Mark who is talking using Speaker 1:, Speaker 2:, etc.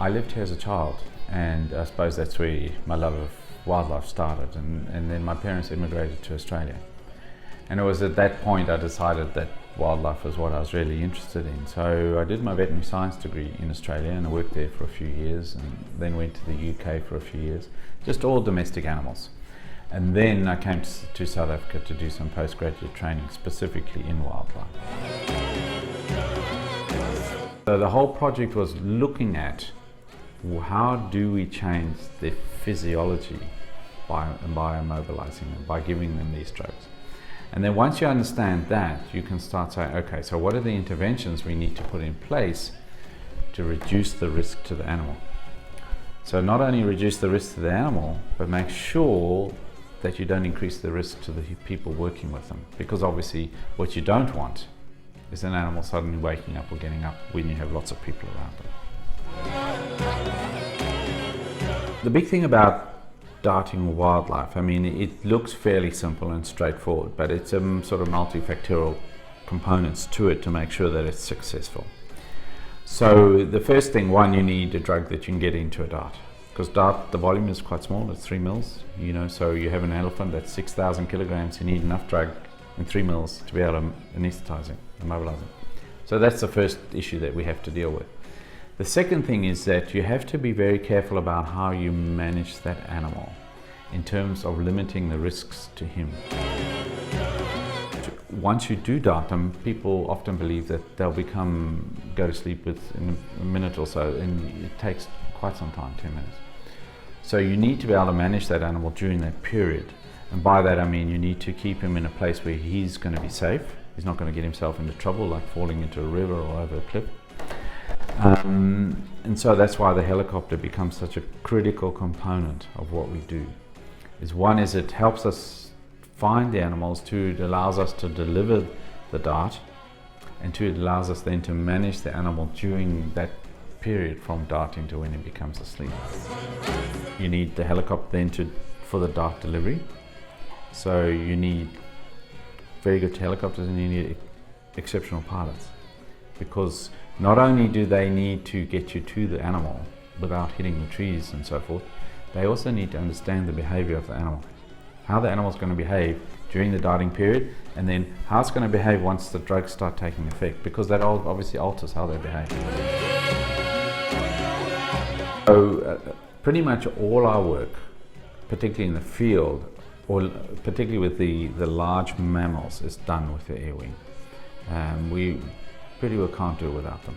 Speaker 1: I lived here as a child, and I suppose that's where my love of wildlife started, and then my parents immigrated to Australia. And it was at that point I decided that wildlife was what I was really interested in. So I did my veterinary science degree in Australia, and I worked there for a few years, and then went to the UK for a few years, just all domestic animals. And then I came to South Africa to do some postgraduate training specifically in wildlife. So the whole project was looking at how do we change their physiology by immobilizing them, by giving them these drugs. And then once you understand that, you can start saying, okay, so what are the interventions we need to put in place to reduce the risk to the animal? So not only reduce the risk to the animal, but make sure that you don't increase the risk to the people working with them. Because obviously what you don't want is an animal suddenly waking up or getting up when you have lots of people around them. The big thing about darting wildlife, I mean, it looks fairly simple and straightforward, but it's sort of multifactorial components to it to make sure that it's successful. So the first thing, one, you need a drug that you can get into a dart. Because dart, the volume is quite small, it's 3 mils, so you have an elephant that's 6,000 kilograms, you need enough drug in 3 mils to be able to anesthetize it, immobilize it. So that's the first issue that we have to deal with. The second thing is that you have to be very careful about how you manage that animal in terms of limiting the risks to him. Once you do dart them, people often believe that they'll go to sleep within a minute or so, and it takes quite some time, 10 minutes. So you need to be able to manage that animal during that period. And by that I mean you need to keep him in a place where he's going to be safe. He's not going to get himself into trouble, like falling into a river or over a cliff. And so that's why the helicopter becomes such a critical component of what we do. One is it helps us find the animals, two, it allows us to deliver the dart, and two, it allows us then to manage the animal during that period from darting to when it becomes asleep. You need the helicopter then for the dart delivery. So you need very good helicopters, and you need exceptional pilots, because not only do they need to get you to the animal without hitting the trees and so forth, they also need to understand the behavior of the animal, how the animal is going to behave during the darting period, and then how it's going to behave once the drugs start taking effect, because that obviously alters how they behave. So pretty much all our work, particularly in the field, or particularly with the large mammals, is done with the air wing. We pretty well can't do it without them.